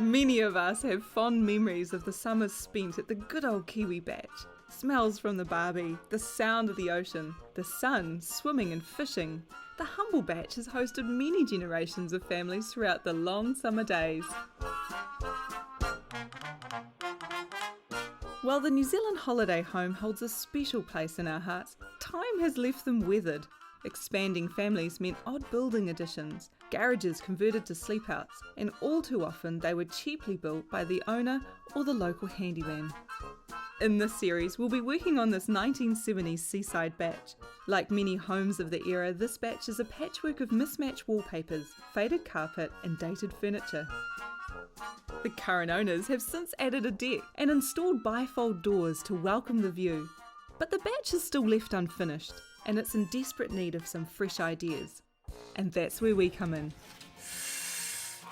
Many of us have fond memories of the summers spent at the good old Kiwi Batch. Smells from the barbie, the sound of the ocean, the sun, swimming and fishing. The humble batch has hosted many generations of families throughout the long summer days. While the New Zealand holiday home holds a special place in our hearts, time has left them weathered. Expanding families meant odd building additions, garages converted to sleepouts, and all too often they were cheaply built by the owner or the local handyman. In this series, we'll be working on this 1970s seaside batch. Like many homes of the era, this batch is a patchwork of mismatched wallpapers, faded carpet, and dated furniture. The current owners have since added a deck and installed bifold doors to welcome the view. But the batch is still left unfinished, and it's in desperate need of some fresh ideas. And that's where we come in.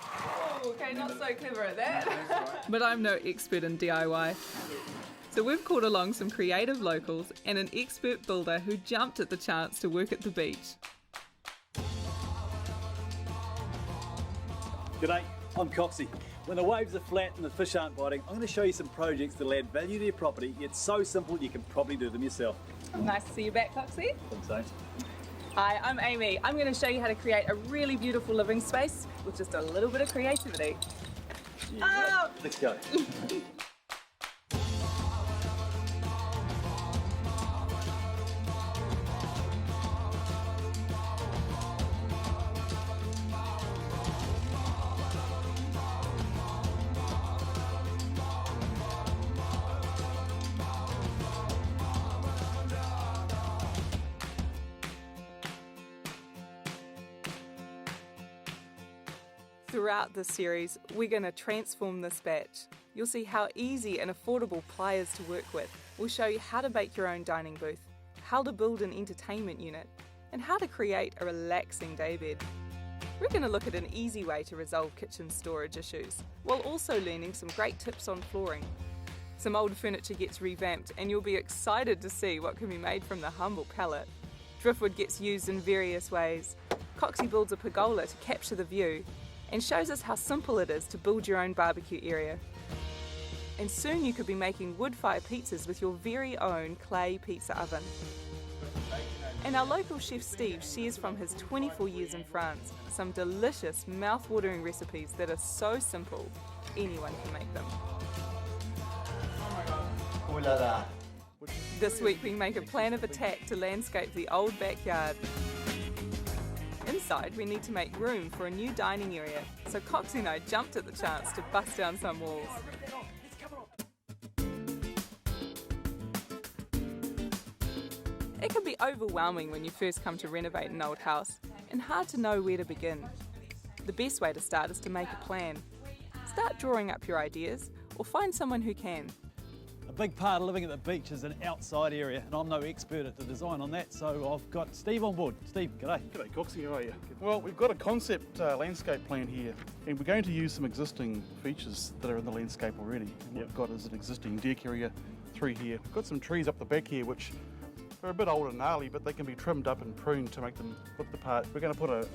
Oh, okay, not so clever at that. But I'm no expert in DIY. So we've called along some creative locals and an expert builder who jumped at the chance to work at the beach. G'day, I'm Coxie. When the waves are flat and the fish aren't biting, I'm going to show you some projects that'll add value to your property. It's so simple you can probably do them yourself. Nice to see you back, Coxie. Thanks. Hi, I'm Amy. I'm going to show you how to create a really beautiful living space with just a little bit of creativity. Oh! Let's go. Throughout this series, we're going to transform this batch. You'll see how easy and affordable ply is to work with. We'll show you how to bake your own dining booth, how to build an entertainment unit, and how to create a relaxing daybed. We're going to look at an easy way to resolve kitchen storage issues, while also learning some great tips on flooring. Some old furniture gets revamped, and you'll be excited to see what can be made from the humble pallet. Driftwood gets used in various ways. Coxie builds a pergola to capture the view, and shows us how simple it is to build your own barbecue area. And soon you could be making wood-fire pizzas with your very own clay pizza oven. And our local chef Steve shares from his 24 years in France some delicious, mouth-watering recipes that are so simple, anyone can make them. Oh la la. This week we make a plan of attack to landscape the old backyard. Inside, we need to make room for a new dining area, so Coxie and I jumped at the chance to bust down some walls. It can be overwhelming when you first come to renovate an old house, and hard to know where to begin. The best way to start is to make a plan. Start drawing up your ideas, or find someone who can. A big part of living at the beach is an outside area, and I'm no expert at the design on that, so I've got Steve on board. Steve, g'day. G'day Coxie, how are you? Well, we've got a concept landscape plan here, and we're going to use some existing features that are in the landscape already. And What we've got is an existing deck area through here. We've got some trees up the back here which are a bit old and gnarly, but they can be trimmed up and pruned to make them look the part. We're going to put a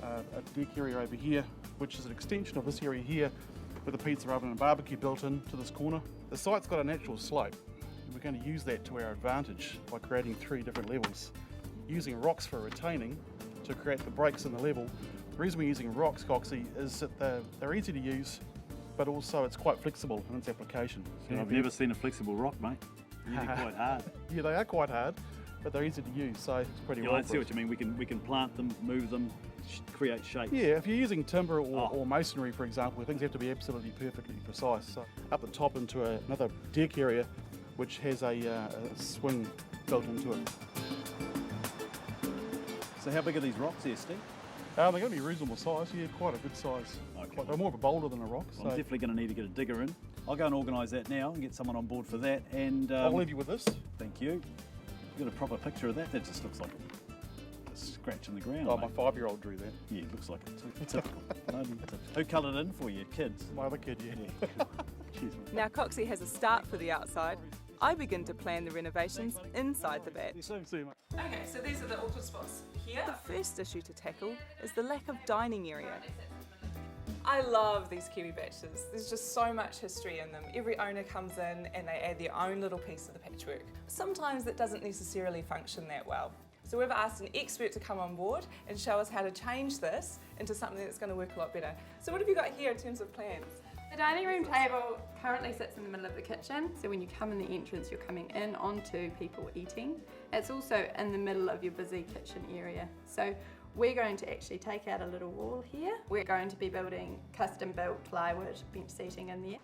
deck area over here, which is an extension of this area here, with a pizza oven and barbecue built in to this corner. The site's got a natural slope. We're going to use that to our advantage by creating 3 different levels. Using rocks for retaining to create the breaks in the level. The reason we're using rocks, Coxie, is that they're easy to use, but also it's quite flexible in its application. So I've never seen a flexible rock, mate. Really quite hard. Yeah, they are quite hard, but they're easy to use, so it's pretty well. I see what you mean. We can plant them, move them, create shapes. Yeah, if you're using timber or masonry, for example, things have to be absolutely perfectly precise. So up the top into another deck area, which has a swing built into it. So how big are these rocks here, Steve? They're going to be reasonable size, yeah, quite a good size. Okay. They're more of a boulder than a rock. Well, I'm definitely going to need to get a digger in. I'll go and organise that now and get someone on board for that. And I'll leave you with this. Thank you. You've got a proper picture of that? That just looks like a scratch in the ground. Oh, mate. my 5-year-old drew that. Yeah, it looks like it. Typical. Who coloured it in for you? Kids? My other kid, yeah. Cheers, mate. Now Coxie has a start for the outside. I begin to plan the renovations inside the batch. See you, mate. Okay, so these are the awkward spots here. The first issue to tackle is the lack of dining area. I love these kiwi batches. There's just so much history in them. Every owner comes in and they add their own little piece of the patchwork. Sometimes it doesn't necessarily function that well. So we've asked an expert to come on board and show us how to change this into something that's going to work a lot better. So what have you got here in terms of plans? The dining room table currently sits in the middle of the kitchen, so when you come in the entrance you're coming in onto people eating. It's also in the middle of your busy kitchen area. So we're going to actually take out a little wall here. We're going to be building custom built plywood bench seating in there.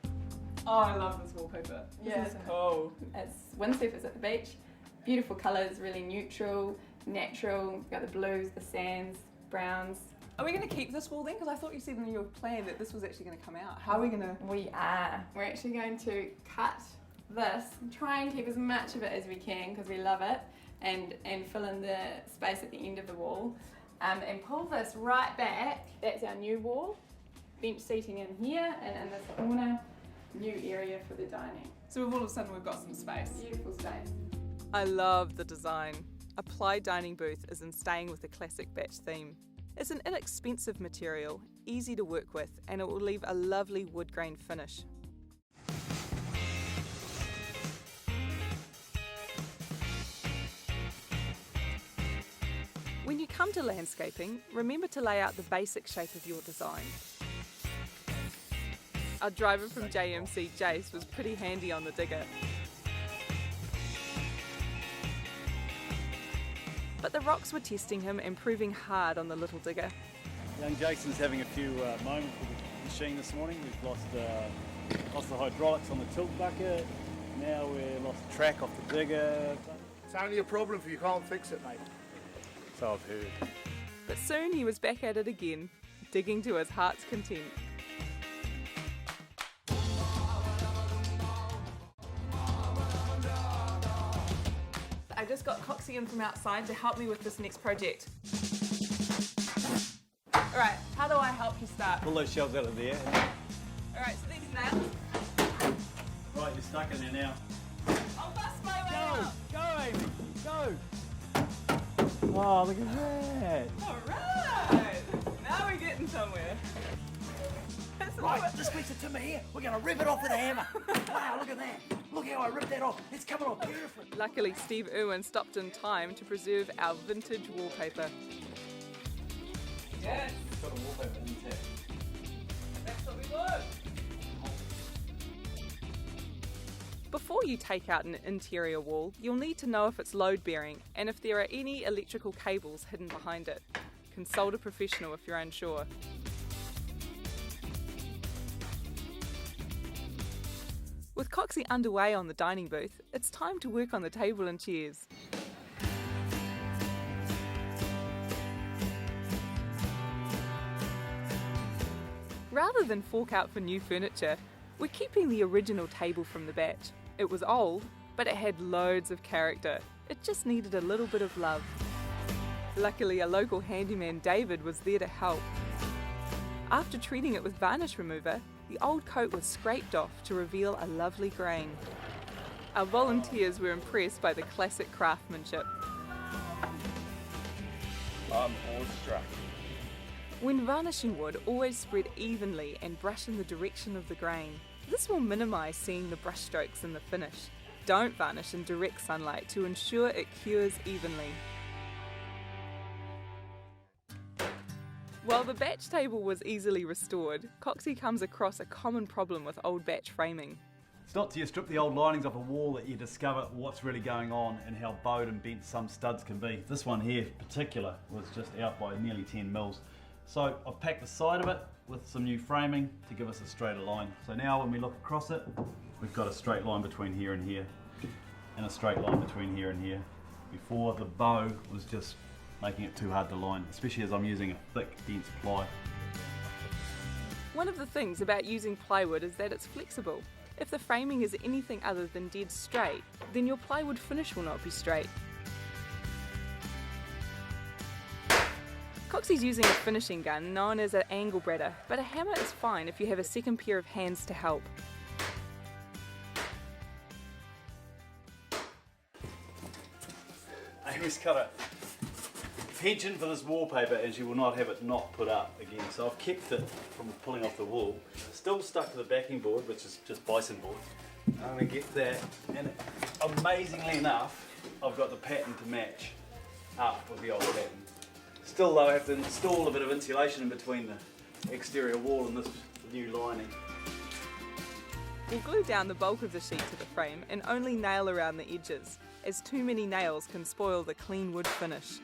Oh, I love this wallpaper. This is cool. It's windsurfers at the beach. Beautiful colours, really neutral, natural. You've got the blues, the sands, browns. Are we going to keep this wall then? Because I thought you said in your plan that this was actually going to come out. How are we going to? We are. We're actually going to cut this and try and keep as much of it as we can because we love it, and fill in the space at the end of the wall. And pull this right back. That's our new wall. Bench seating in here, and in this corner, new area for the dining. So all of a sudden we've got some space. Beautiful space. I love the design. A ply dining booth is in staying with the classic batch theme. It's an inexpensive material, easy to work with, and it will leave a lovely wood grain finish. When you come to landscaping, remember to lay out the basic shape of your design. Our driver from JMC, Jace, was pretty handy on the digger. But the rocks were testing him and proving hard on the little digger. Young Jason's having a few moments with the machine this morning. We've lost the hydraulics on the tilt bucket. Now we've lost the track off the digger. It's only a problem if you can't fix it, mate. So I've heard. But soon he was back at it again, digging to his heart's content. I just got Coxie in from outside to help me with this next project. Alright, how do I help you start? Pull those shelves out of there. Alright, so these nails. Right, you're stuck in there now. I'll bust my way out. Go, Amy, go! Oh, look at that! Alright! Now we're getting somewhere. Right, this piece of timber here, we're going to rip it off with a hammer. Wow, look at that. Look how I ripped that off. It's coming off beautifully. Luckily, Steve Irwin stopped in time to preserve our vintage wallpaper. Yes! Got the wallpaper intact. That's what we want! Before you take out an interior wall, you'll need to know if it's load-bearing and if there are any electrical cables hidden behind it. Consult a professional if you're unsure. With Coxie underway on the dining booth, it's time to work on the table and chairs. Rather than fork out for new furniture, we're keeping the original table from the batch. It was old, but it had loads of character. It just needed a little bit of love. Luckily, a local handyman, David, was there to help. After treating it with varnish remover, the old coat was scraped off to reveal a lovely grain. Our volunteers were impressed by the classic craftsmanship. I'm awestruck. When varnishing wood, always spread evenly and brush in the direction of the grain. This will minimise seeing the brush strokes in the finish. Don't varnish in direct sunlight to ensure it cures evenly. While the batch table was easily restored, Coxie comes across a common problem with old batch framing. It's not till you strip the old linings off a wall that you discover what's really going on and how bowed and bent some studs can be. This one here in particular was just out by nearly 10 mils. So I've packed the side of it with some new framing to give us a straighter line. So now when we look across it, we've got a straight line between here and here, and a straight line between here and here. Before, the bow was just making it too hard to line, especially as I'm using a thick, dense ply. One of the things about using plywood is that it's flexible. If the framing is anything other than dead straight, then your plywood finish will not be straight. Coxie's using a finishing gun known as an angle bradder, but a hammer is fine if you have a second pair of hands to help. Amy's got a penchant for this wallpaper and she will not have it not put up again. So I've kept it from pulling off the wall. Still stuck to the backing board, which is just bison board. I'm going to get that, and amazingly enough, I've got the pattern to match up with the old pattern. Still though, I have to install a bit of insulation in between the exterior wall and this new lining. We'll glue down the bulk of the sheet to the frame and only nail around the edges, as too many nails can spoil the clean wood finish.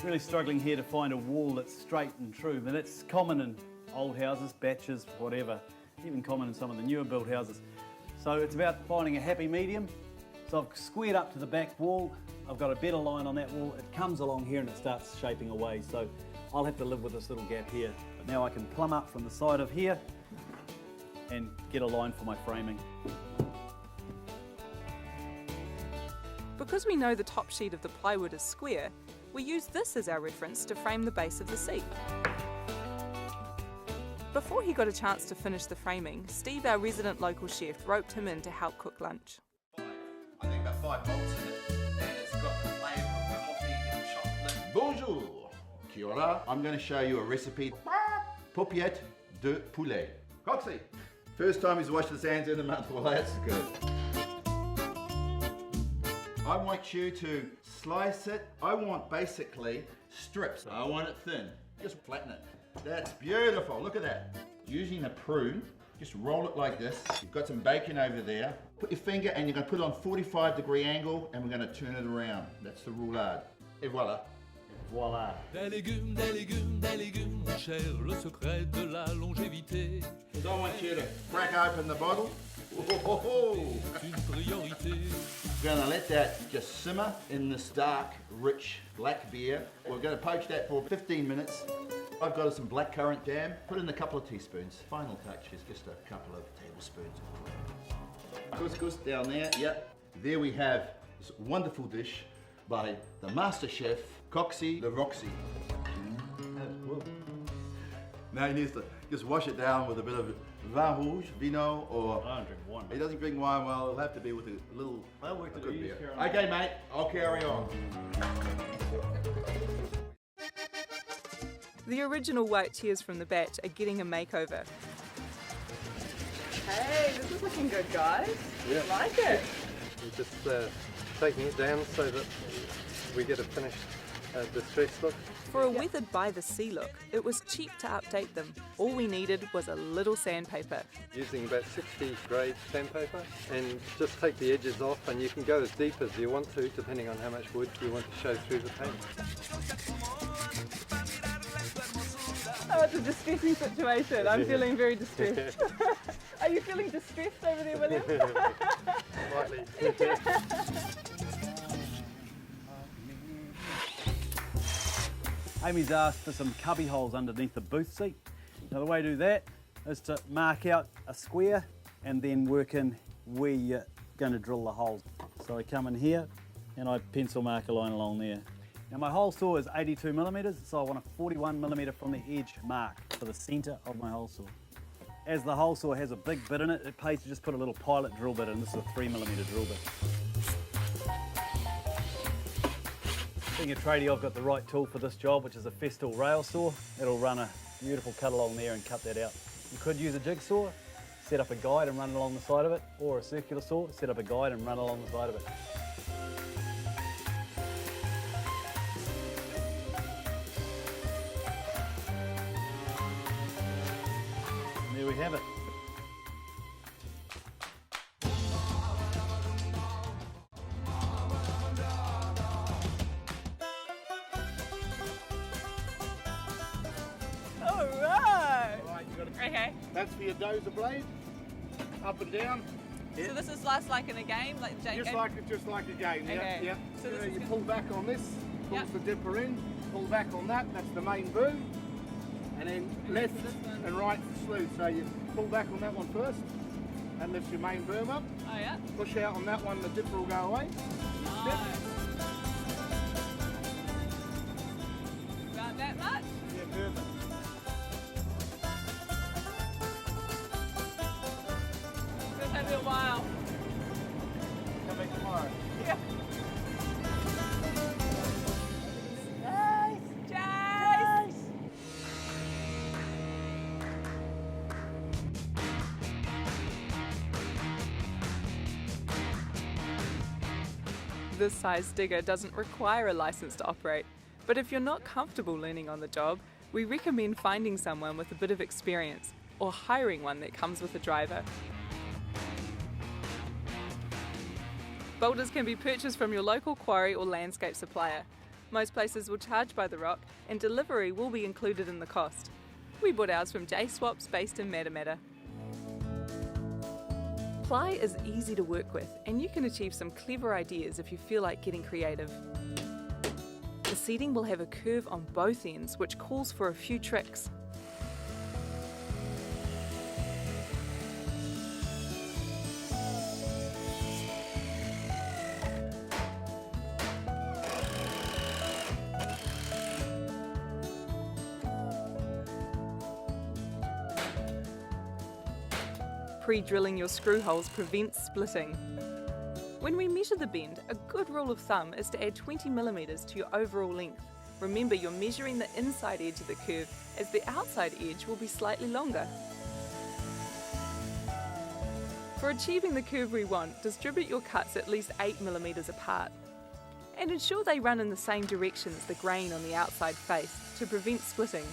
Really struggling here to find a wall that's straight and true, but that's common in old houses, batches, whatever, even common in some of the newer built houses. So it's about finding a happy medium. So I've squared up to the back wall, I've got a better line on that wall, it comes along here and it starts shaping away, so I'll have to live with this little gap here. But now I can plumb up from the side of here and get a line for my framing. Because we know the top sheet of the plywood is square, we use this as our reference to frame the base of the seat. Before he got a chance to finish the framing, Steve, our resident local chef, roped him in to help cook lunch. I think about 5 bolts in it, and it's got the flavour of coffee and chocolate. Bonjour, kia ora. I'm going to show you a recipe. Paupiette de poulet. Coxie. First time he's washed his hands in a month. Well, that's good. I want you to slice it. I want basically strips. I want it thin. Just flatten it. That's beautiful. Look at that. Using a prune, just roll it like this. You've got some bacon over there. Put your finger and you're going to put it on 45-degree angle and we're going to turn it around. That's the roulade. Et voilà. Voila. Des légumes, mon cher, le secret de la longévité. So I want you to crack open the bottle. Whoa. C'est une priorité. We're going to let that just simmer in this dark, rich black beer. We're going to poach that for 15 minutes. I've got some blackcurrant jam. Put in a couple of teaspoons. Final touch is just a couple of tablespoons. Couscous down there, yep. There we have this wonderful dish by the master chef, Coxie de Roxy. Now he needs to just wash it down with a bit of vin rouge, vino, or... I don't drink wine. He doesn't drink wine well, it'll have to be with a little... I'll work a the good beer. beer. Okay, mate, I'll carry on. The original white chairs from the batch are getting a makeover. Hey, this is looking good, guys. Yeah. I like it. We're just taking it down so that we get a finished distressed look. For a weathered by the sea look, it was cheap to update them. All we needed was a little sandpaper. Using about 60 grade sandpaper, and just take the edges off, and you can go as deep as you want to depending on how much wood you want to show through the paint. Oh, it's a distressing situation. I'm feeling very distressed. Are you feeling distressed over there, William? Slightly. Amy's asked for some cubby holes underneath the booth seat. Now the way to do that is to mark out a square and then work in where you're going to drill the holes. So I come in here and I pencil mark a line along there. Now my hole saw is 82 millimeters, so I want a 41 millimeter from the edge mark for the center of my hole saw. As the hole saw has a big bit in it, it pays to just put a little pilot drill bit in. This is a 3 millimeter drill bit. Being a tradie, I've got the right tool for this job, which is a Festool rail saw. It'll run a beautiful cut along there and cut that out. You could use a jigsaw, set up a guide and run along the side of it, or a circular saw, set up a guide and run along the side of it. And there we have it. All right. Okay. That's for your dozer blade, up and down. So this is like in a game, like Jake. Just like a game. Okay. Yeah. So this is you good. pull back on this, pulls Yep. the dipper in, pull back on that. That's the main boom, and then left so this one- and right slew. So you pull back on that one first, and lift your main boom up. Oh yeah. Push out on that one, the dipper will go away. Nice. About that much. Yeah, perfect. while. Come back tomorrow. Yeah. This size digger doesn't require a license to operate, but if you're not comfortable learning on the job, we recommend finding someone with a bit of experience or hiring one that comes with a driver. Boulders can be purchased from your local quarry or landscape supplier. Most places will charge by the rock and delivery will be included in the cost. We bought ours from J-Swaps based in Matamata. Ply is easy to work with and you can achieve some clever ideas if you feel like getting creative. The seating will have a curve on both ends which calls for a few tricks. Pre-drilling your screw holes prevents splitting. When we measure the bend, a good rule of thumb is to add 20mm to your overall length. Remember, you're measuring the inside edge of the curve, as the outside edge will be slightly longer. For achieving the curve we want, distribute your cuts at least 8mm apart. And ensure they run in the same direction as the grain on the outside face to prevent splitting.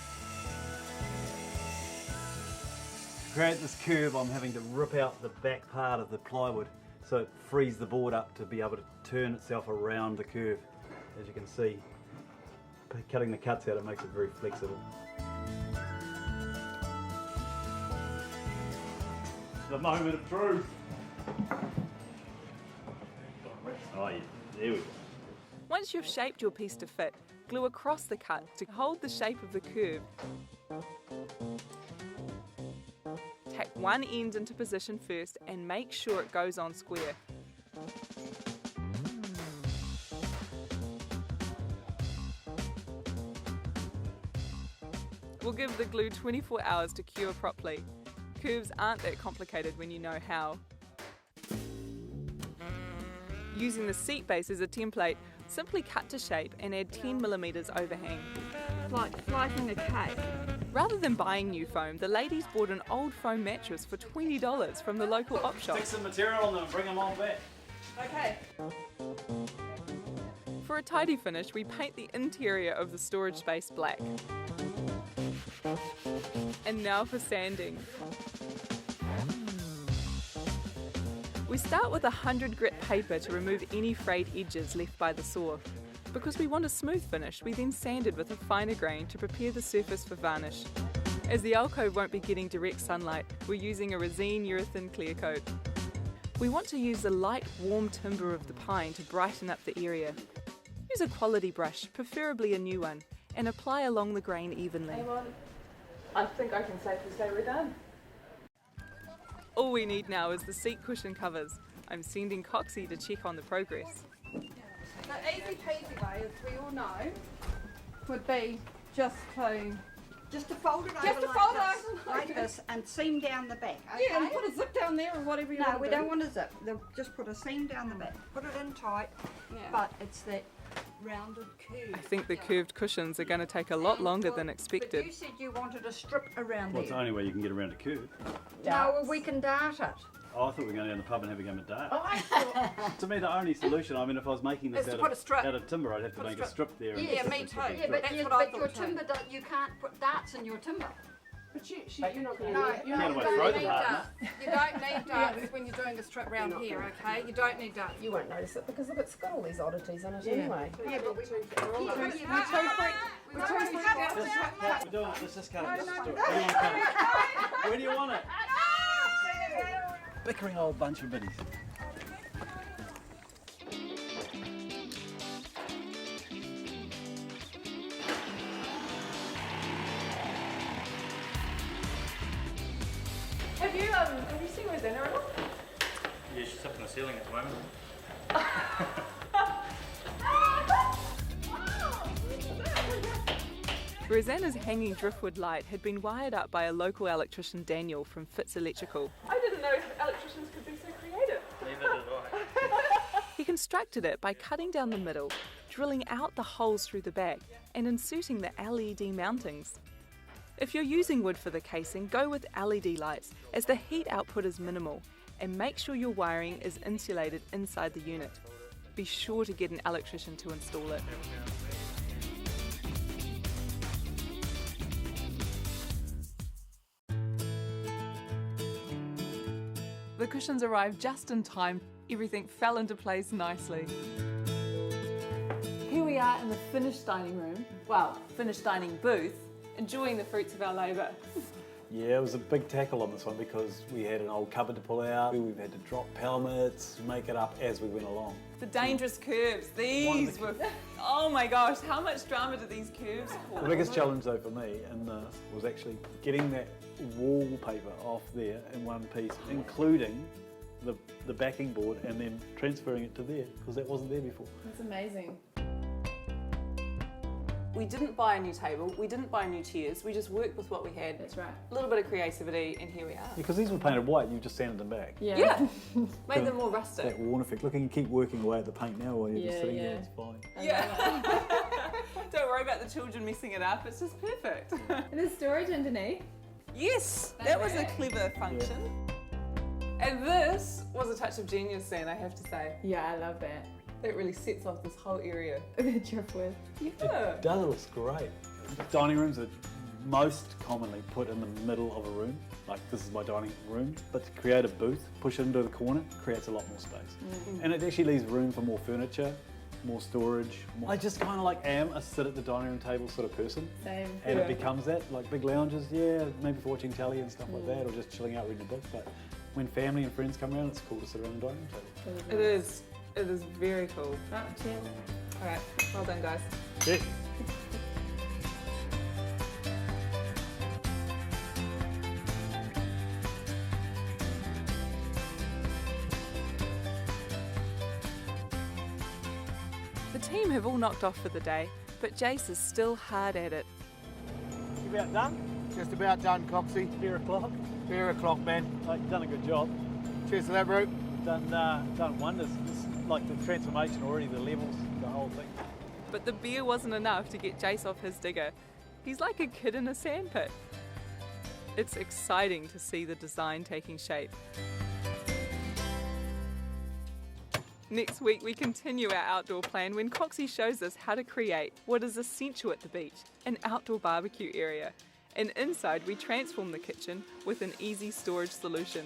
To create this curve, I'm having to rip out the back part of the plywood so it frees the board up to be able to turn itself around the curve. As you can see, by cutting the cuts out, it makes it very flexible. The moment of truth. Oh yeah, there we go. Once you've shaped your piece to fit, glue across the cut to hold the shape of the curve. Tack one end into position first and make sure it goes on square. We'll give the glue 24 hours to cure properly. Curves aren't that complicated when you know how. Using the seat base as a template, simply cut to shape and add 10mm overhang. Like slicing a cake. Rather than buying new foam, the ladies bought an old foam mattress for $20 from the local op shop. Stick some material on them and bring them on back. Okay. For a tidy finish, we paint the interior of the storage space black. And now for sanding. We start with 100 grit paper to remove any frayed edges left by the saw. Because we want a smooth finish, we then sanded with a finer grain to prepare the surface for varnish. As the alcove won't be getting direct sunlight, we're using a Resene Urethane clear coat. We want to use the light, warm timber of the pine to brighten up the area. Use a quality brush, preferably a new one, and apply along the grain evenly. I think I can safely say we're done. All we need now is the seat cushion covers. I'm sending Coxie to check on the progress. The easy peasy way, as we all know, would be just to fold it over just to like fold this, it over like this, and seam down the back. Yeah, and put a zip down there or whatever you want No, to we do. don't want a zip. Just put a seam down the back. Put it in tight, but it's that rounded curve. I think the curved cushions are going to take a lot longer than But expected. you said you wanted a strip around Well, it's the there. only way you can get around a curve. No, well, we can dart it. Oh, I thought we were going down the pub and have a game of darts. I thought, To me, the only solution, I mean, if I was making this Is to out put a strip. out of timber, I'd have to Put a make a strip there. and Yeah, just me a too. strip. Yeah, but, That's you, what I but your thought too. timber, you can't put darts in your timber. but you're not going No, to you Can't don't throw them need hard darts. You don't need darts when you're doing a strip round here, okay? You don't need darts. You won't notice it because look, it's got all these oddities on it anyway. Yeah, but we We're all Yeah, over. but you don't- We're too freaked out. We're doing it. Let's just cut it. Let's just do it. Where do you want to cut it? Where do you want it? Bickering old bunch of biddies. Have you seen Rosanna at all? Yeah, she's up in the ceiling at the moment. Rosanna's hanging driftwood light had been wired up by a local electrician, Daniel, from Fitz Electrical. I didn't know electricians could be so creative. constructed it by cutting down the middle, drilling out the holes through the back, and inserting the LED mountings. If you're using wood for the casing, go with LED lights as the heat output is minimal, and make sure your wiring is insulated inside the unit. Be sure to get an electrician to install it. The cushions arrived just in time. Everything fell into place nicely. Here we are in the finished dining room, well, finished dining booth, enjoying the fruits of our labour. Yeah, it was a big tackle on this one because we had an old cupboard to pull out, we've had to drop pelmets, make it up as we went along. The dangerous curves, these were, oh my gosh, how much drama did these curves cause? The biggest challenge though for me in this was actually getting that wallpaper off there in one piece, including the backing board, and then transferring it to there because that wasn't there before. That's amazing. We didn't buy a new table, we didn't buy new chairs, we just worked with what we had. That's right. A little bit of creativity, and here we are. Because these were painted white, you just sanded them back. Yeah. Made them more rustic. That worn effect. Look, you can keep working away at the paint now while you're just sitting there, it's fine. Yeah. Don't worry about the children messing it up, it's just perfect. And there's storage underneath. Yes, that was a clever function. Yeah. And this was a touch of genius, Zan, I have to say. Yeah, I love that. That really sets off this whole area. The driftwood. Yeah. It does, it looks great. Dining rooms are most commonly put in the middle of a room. Like, this is my dining room, but to create a booth, push it into the corner, creates a lot more space. And it actually leaves room for more furniture, more storage. I just kind of like am a sit at the dining room table sort of person. Same. And it becomes that, like big lounges, yeah, maybe for watching telly and stuff like that, or just chilling out reading a book. But when family and friends come around, it's cool to sit around the dining room table. It is. It is very cool. Right, cheers. All right, well done, guys. Yeah. The team have all knocked off for the day, but Jace is still hard at it. You about done? Just about done, Coxie. Fair o'clock. Fair o'clock, man. You've done a good job. Cheers to that, bro. Done wonders. It's like the transformation already, the levels, the whole thing. But the beer wasn't enough to get Jace off his digger. He's like a kid in a sandpit. It's exciting to see the design taking shape. Next week we continue our outdoor plan when Coxie shows us how to create what is essential at the beach, an outdoor barbecue area. And inside we transform the kitchen with an easy storage solution.